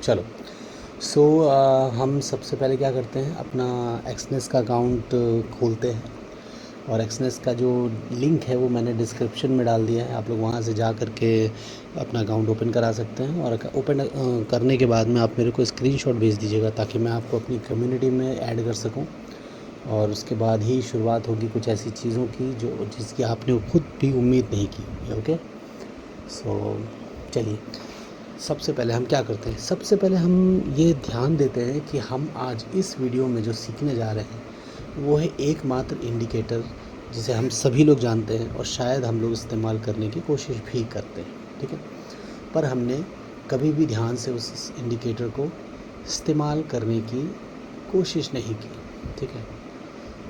चलो। हम सबसे पहले क्या करते हैं, अपना एक्सनेस का अकाउंट खोलते हैं और एक्सनेस का जो लिंक है वो मैंने डिस्क्रिप्शन में डाल दिया है। आप लोग वहाँ से जा कर के अपना अकाउंट ओपन करा सकते हैं और ओपन करने के बाद में आप मेरे को स्क्रीनशॉट भेज दीजिएगा ताकि मैं आपको अपनी कम्युनिटी में ऐड कर सकूं। और उसके बाद ही शुरुआत होगी कुछ ऐसी चीज़ों की जिसकी आपने खुद भी उम्मीद नहीं की। ओके, चलिए सबसे पहले हम क्या करते हैं, सबसे पहले हम ये ध्यान देते हैं कि हम आज इस वीडियो में जो सीखने जा रहे हैं वो है एकमात्र इंडिकेटर जिसे हम सभी लोग जानते हैं और शायद हम लोग इस्तेमाल करने की कोशिश भी करते हैं, ठीक है, पर हमने कभी भी ध्यान से उस इंडिकेटर को इस्तेमाल करने की कोशिश नहीं की, ठीक है।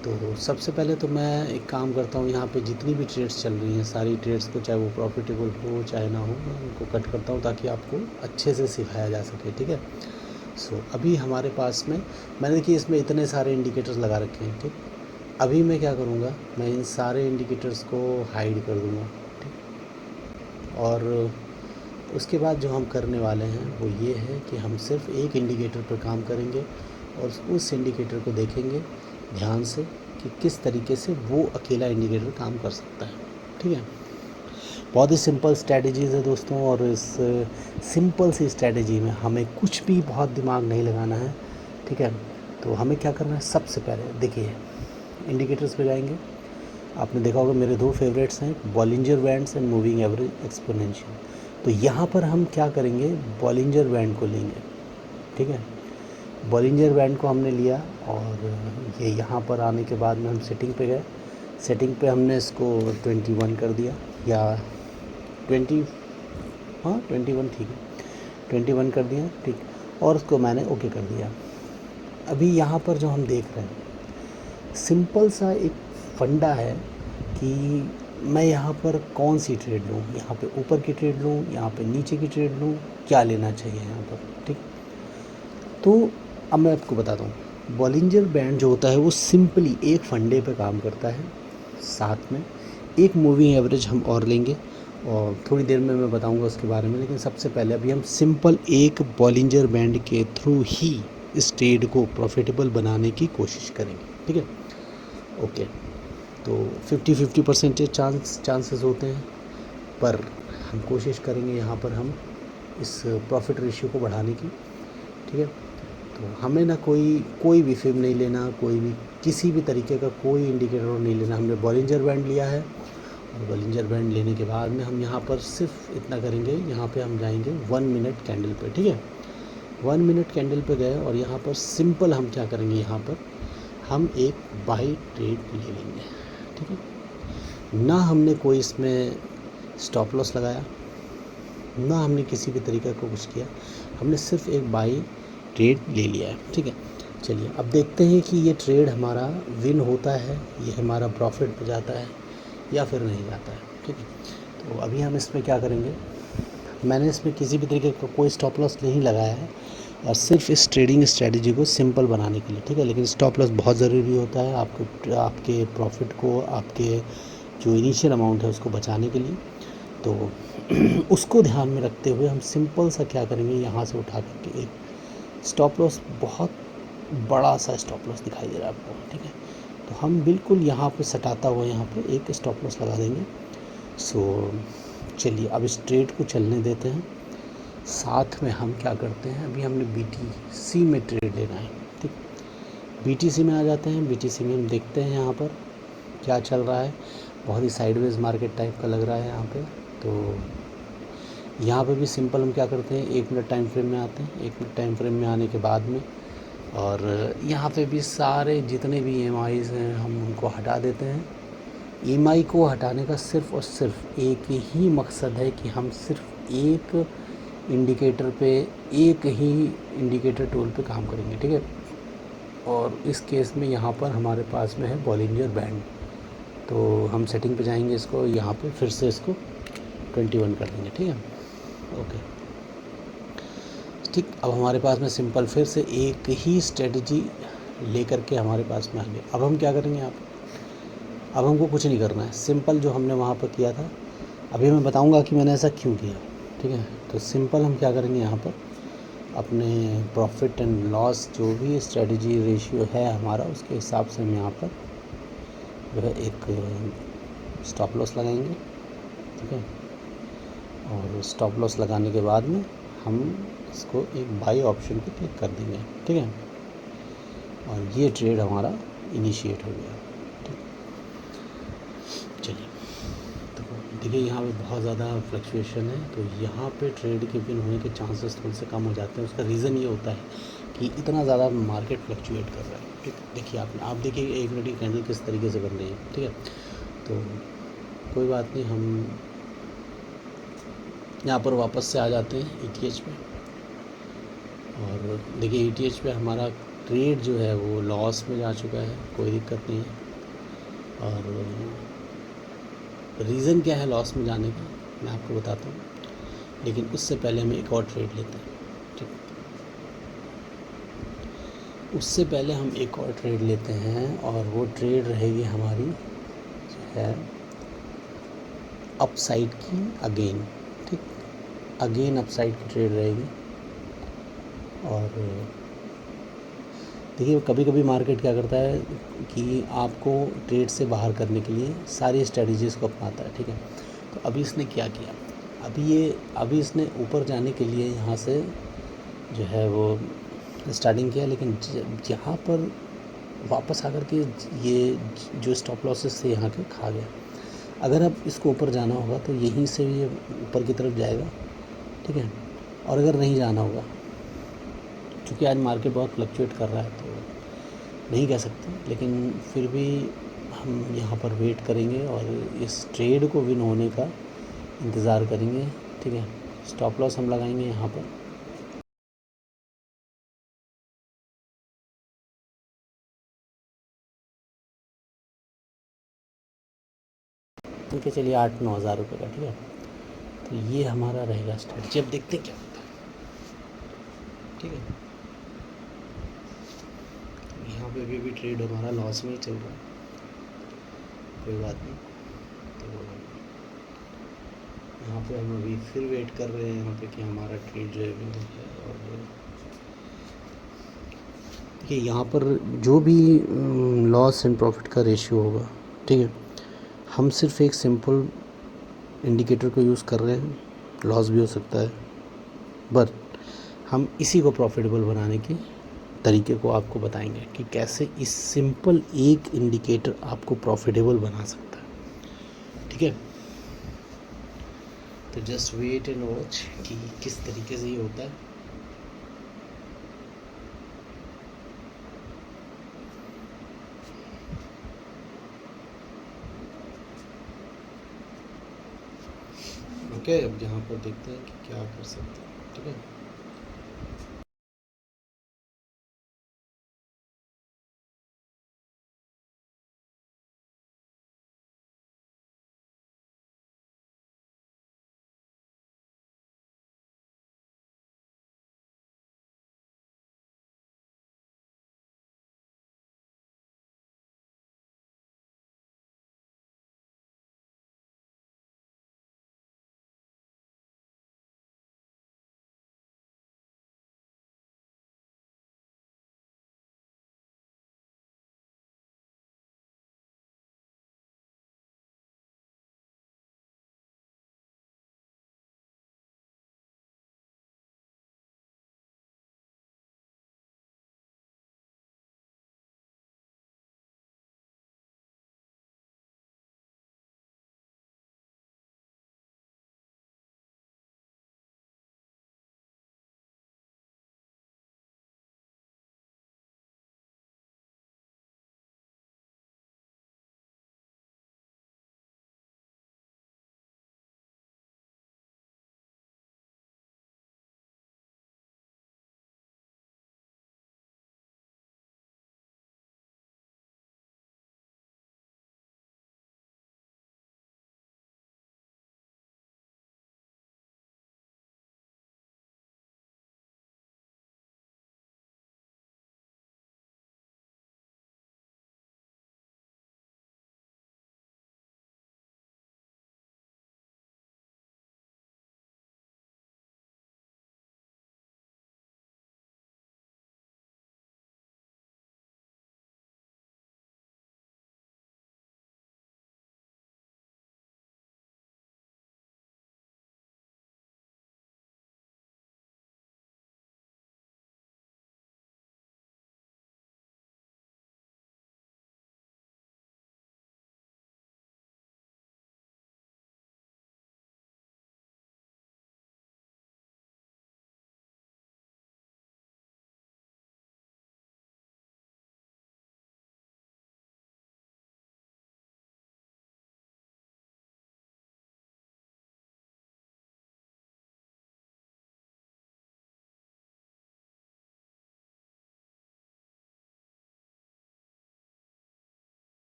तो सबसे पहले तो मैं एक काम करता हूँ, यहाँ पे जितनी भी ट्रेड्स चल रही हैं सारी ट्रेड्स को, चाहे वो प्रॉफिटेबल हो चाहे ना हो, मैं उनको कट करता हूँ ताकि आपको अच्छे से सिखाया जा सके, ठीक है। अभी हमारे पास में मैंने देखिए इसमें इतने सारे इंडिकेटर्स लगा रखे हैं, ठीक। अभी मैं क्या करूँगा, मैं इन सारे इंडिकेटर्स को हाइड कर दूँगा, ठीक। और उसके बाद जो हम करने वाले हैं वो ये है कि हम सिर्फ एक इंडिकेटर पर काम करेंगे और उस इंडिकेटर को देखेंगे ध्यान से कि किस तरीके से वो अकेला इंडिकेटर काम कर सकता है, ठीक है। बहुत ही सिंपल स्ट्रैटेजीज़ है दोस्तों, और इस सिंपल सी स्ट्रैटेजी में हमें कुछ भी बहुत दिमाग नहीं लगाना है, ठीक है। तो हमें क्या करना है, सबसे पहले देखिए इंडिकेटर्स पे जाएंगे। आपने देखा होगा मेरे दो फेवरेट्स हैं, Bollinger bands and moving average exponential. तो यहाँ पर हम क्या करेंगे, बॉलिंजर बैंड को लेंगे, ठीक है। बॉलिंजर बैंड को हमने लिया और ये यहाँ पर आने के बाद में हम सेटिंग पे गए। सेटिंग पे हमने इसको 21 कर दिया, या 20, हाँ 21 ठीक है, 21 कर दिया, ठीक। और उसको मैंने ओके कर दिया। अभी यहाँ पर जो हम देख रहे हैं सिंपल सा एक फंडा है कि मैं यहाँ पर कौन सी ट्रेड लूँ, यहाँ पे ऊपर की ट्रेड लूँ, यहाँ पे नीचे की ट्रेड लूँ, क्या लेना चाहिए यहाँ पर, ठीक। तो अब मैं आपको बताता हूँ, बॉलिंजर बैंड जो होता है वो सिंपली एक फंडे पे काम करता है, साथ में एक मूविंग एवरेज हम और लेंगे और थोड़ी देर में मैं बताऊंगा उसके बारे में। लेकिन सबसे पहले अभी हम सिंपल एक बॉलिंजर बैंड के थ्रू ही इस ट्रेड को प्रॉफिटेबल बनाने की कोशिश करेंगे, ठीक है। ओके, तो 50-50% चांसेस होते हैं, पर हम कोशिश करेंगे यहाँ पर हम इस प्रॉफिट रेशियो को बढ़ाने की, ठीक है। तो हमें ना कोई भी फिब नहीं लेना, कोई भी किसी भी तरीके का कोई इंडिकेटर नहीं लेना। हमने बॉलिंजर बैंड लिया है और बॉलिंजर बैंड लेने के बाद में हम यहाँ पर सिर्फ इतना करेंगे, यहाँ पे हम जाएंगे 1 मिनट कैंडल पे, ठीक है। 1 मिनट कैंडल पे गए और यहाँ पर सिंपल हम क्या करेंगे, यहाँ पर हम एक बाई ट्रेड ले लेंगे, ठीक है। ना हमने कोई इसमें स्टॉप लॉस लगाया, ना हमने किसी भी तरीके का कुछ किया, हमने सिर्फ एक बाई ट्रेड ले लिया है, ठीक है। चलिए अब देखते हैं कि ये ट्रेड हमारा विन होता है, ये हमारा प्रॉफिट में जाता है या फिर नहीं जाता है, ठीक है। तो अभी हम इसमें क्या करेंगे, मैंने इसमें किसी भी तरीके का कोई स्टॉप लॉस नहीं लगाया है और सिर्फ इस ट्रेडिंग स्ट्रेटजी को सिंपल बनाने के लिए, ठीक है। लेकिन स्टॉप लॉस बहुत ज़रूरी होता है आपके प्रॉफिट को, आपके जो इनिशियल अमाउंट है उसको बचाने के लिए। तो उसको ध्यान में रखते हुए हम सिंपल सा क्या करेंगे, यहाँ से उठा करके एक स्टॉप लॉस, बहुत बड़ा सा स्टॉप लॉस दिखाई दे रहा है आपको, ठीक है। तो हम बिल्कुल यहाँ पे सटाता हुआ यहाँ पे एक स्टॉप लॉस लगा देंगे। चलिए अब इस ट्रेड को चलने देते हैं। साथ में हम क्या करते हैं, अभी हमने BTC में ट्रेड लेना है, ठीक। BTC में आ जाते हैं। BTC में हम देखते हैं यहाँ पर क्या चल रहा है, बहुत ही साइडवेज मार्केट टाइप का लग रहा है यहाँ पे। तो यहाँ पे भी सिंपल हम क्या करते हैं, 1 मिनट टाइम फ्रेम में आते हैं। 1 मिनट टाइम फ्रेम में आने के बाद में और यहाँ पे भी सारे जितने भी EMIs हैं हम उनको हटा देते हैं। EMI को हटाने का सिर्फ और सिर्फ एक ही मकसद है कि हम सिर्फ एक इंडिकेटर पे, एक ही इंडिकेटर टूल पे काम करेंगे, ठीक है। और इस केस में यहाँ पर हमारे पास में है बॉलिंजर बैंड। तो हम सेटिंग पे जाएंगे, इसको यहाँ पे फिर से इसको 21 कर देंगे, ठीक है। ओके, ठीक। अब हमारे पास में सिंपल फिर से एक ही स्ट्रेटजी लेकर के हमारे पास में आ गया। अब हम क्या करेंगे, अब हमको कुछ नहीं करना है, सिंपल जो हमने वहाँ पर किया था, अभी मैं बताऊँगा कि मैंने ऐसा क्यों किया, ठीक है। तो सिंपल हम क्या करेंगे, यहाँ पर अपने प्रॉफिट एंड लॉस जो भी स्ट्रेटजी रेशियो है हमारा, उसके हिसाब से हम यहाँ पर जो है एक स्टॉप लॉस लगाएंगे। ठीक है, और स्टॉप लॉस लगाने के बाद में हम इसको एक बाई ऑप्शन पे क्लिक कर देंगे। ठीक है, और ये ट्रेड हमारा इनिशिएट हो गया। ठीक, चलिए, तो देखिए यहाँ पे बहुत ज़्यादा फ्लक्चुएशन है, तो यहाँ पे ट्रेड के विन होने के चांसेस थोड़े से कम हो जाते हैं। उसका रीज़न ये होता है कि इतना ज़्यादा मार्केट फ्लक्चुएट कर रहा है। ठीक, देखिए आप देखिए 1 मिनट की कैंडल किस तरीके से बन रही है। ठीक है, तो कोई बात नहीं, हम यहाँ पर वापस से आ जाते हैं ETH पे। और देखिए ETH पे हमारा ट्रेड जो है वो लॉस में जा चुका है, कोई दिक्कत नहीं है। और रीज़न क्या है लॉस में जाने का मैं आपको बताता हूँ, लेकिन उससे पहले हम एक और ट्रेड लेते हैं। ठीक, उससे पहले हम एक और ट्रेड लेते हैं, और वो ट्रेड रहेगी हमारी जो है अपसाइड की अगेन। ठीक, अगेन अपसाइड की ट्रेड रहेगी। और देखिए कभी कभी मार्केट क्या करता है कि आपको ट्रेड से बाहर करने के लिए सारी स्ट्रेटजीज़ को अपनाता है। ठीक है, तो अभी इसने क्या किया, अभी इसने ऊपर जाने के लिए यहाँ से जो है वो स्टार्टिंग किया, लेकिन यहाँ पर वापस आकर के ये जो स्टॉप लॉसेस थे यहाँ के खा गया। अगर अब इसको ऊपर जाना होगा तो यहीं से ये ऊपर की तरफ जाएगा। ठीक है, और अगर नहीं जाना होगा, क्योंकि आज मार्केट बहुत फ्लक्चुएट कर रहा है तो नहीं कह सकते, लेकिन फिर भी हम यहाँ पर वेट करेंगे और इस ट्रेड को विन होने का इंतज़ार करेंगे। ठीक है, स्टॉप लॉस हम लगाएंगे यहाँ पर। ठीक है, चलिए 8-9 हज़ार रुपये का। ठीक है, तो ये हमारा रहेगा स्ट्रेटजी। अब देखते हैं क्या होता है। ठीक है, यहाँ पे भी ट्रेड हमारा लॉस में ही चल रहा है, कोई बात नहीं। तो यहाँ पे हम अभी फिर वेट कर रहे हैं यहाँ पे कि हमारा ट्रेड जो है वो है। और देखिए यहाँ पर जो भी लॉस एंड प्रॉफिट का रेशियो होगा, ठीक है, हम सिर्फ एक सिंपल इंडिकेटर को यूज़ कर रहे हैं। लॉस भी हो सकता है, बट हम इसी को प्रॉफिटेबल बनाने के तरीके को आपको बताएंगे कि कैसे इस सिंपल एक इंडिकेटर आपको प्रॉफिटेबल बना सकता है। ठीक है, तो जस्ट वेट एंड वॉच कि किस तरीके से ये होता है। ओके, अब यहाँ पर देखते हैं कि क्या कर सकते हैं। ठीक है।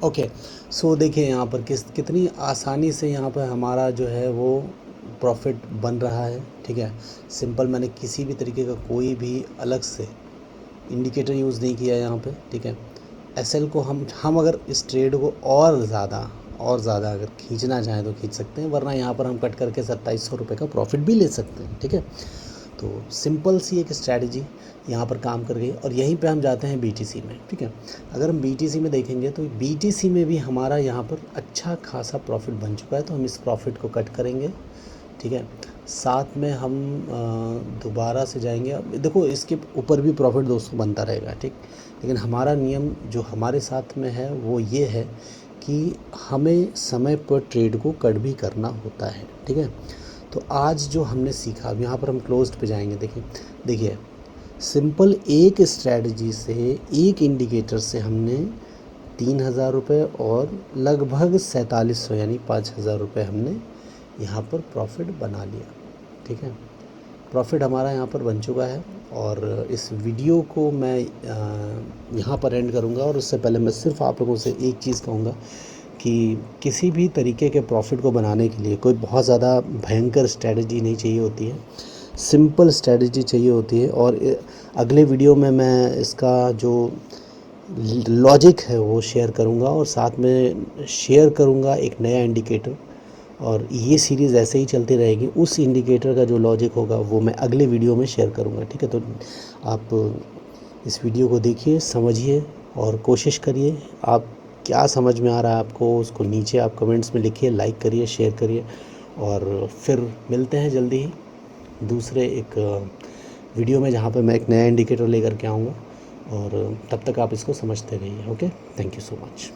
ओके, सो देखिए यहाँ पर कितनी आसानी से यहाँ पर हमारा जो है वो प्रॉफिट बन रहा है। ठीक है, सिंपल, मैंने किसी भी तरीके का कोई भी अलग से इंडिकेटर यूज़ नहीं किया यहाँ पे। ठीक है, एसएल को हम अगर इस ट्रेड को और ज़्यादा अगर खींचना चाहें तो खींच सकते हैं, वरना यहाँ पर हम कट करके 2700 रुपये का प्रॉफिट भी ले सकते हैं। ठीक है, तो सिंपल सी एक स्ट्रैटेजी यहाँ पर काम कर गई और यहीं पे हम जाते हैं बीटीसी में। ठीक है, अगर हम बीटीसी में देखेंगे तो बीटीसी में भी हमारा यहाँ पर अच्छा खासा प्रॉफिट बन चुका है, तो हम इस प्रॉफिट को कट करेंगे। ठीक है, साथ में हम दोबारा से जाएंगे। अब देखो इसके ऊपर भी प्रॉफिट दोस्तों बनता रहेगा। ठीक, लेकिन हमारा नियम जो हमारे साथ में है वो ये है कि हमें समय पर ट्रेड को कट भी करना होता है। ठीक है, तो आज जो हमने सीखा, अब यहाँ पर हम क्लोज्ड पे जाएंगे। देखिए सिंपल एक स्ट्रैटेजी से, एक इंडिकेटर से हमने 3000 रुपये और लगभग 4700 यानी 5000 रुपये हमने यहाँ पर प्रॉफिट बना लिया। ठीक है, प्रॉफिट हमारा यहाँ पर बन चुका है और इस वीडियो को मैं यहाँ पर एंड करूँगा। और उससे पहले मैं सिर्फ आप लोगों से एक चीज़ कहूँगा कि किसी भी तरीके के प्रॉफिट को बनाने के लिए कोई बहुत ज़्यादा भयंकर स्ट्रैटेजी नहीं चाहिए होती है, सिंपल स्ट्रैटेजी चाहिए होती है। और अगले वीडियो में मैं इसका जो लॉजिक है वो शेयर करूँगा और साथ में शेयर करूँगा एक नया इंडिकेटर, और ये सीरीज़ ऐसे ही चलती रहेगी। उस इंडिकेटर का जो लॉजिक होगा वो मैं अगले वीडियो में शेयर करूँगा। ठीक है, तो आप इस वीडियो को देखिए, समझिए और कोशिश करिए। आप क्या समझ में आ रहा है आपको, उसको नीचे आप कमेंट्स में लिखिए, लाइक करिए, शेयर करिए, और फिर मिलते हैं जल्दी ही दूसरे एक वीडियो में जहाँ पर मैं एक नया इंडिकेटर लेकर के आऊँगा। और तब तक आप इसको समझते रहिए। Okay, thank you so much.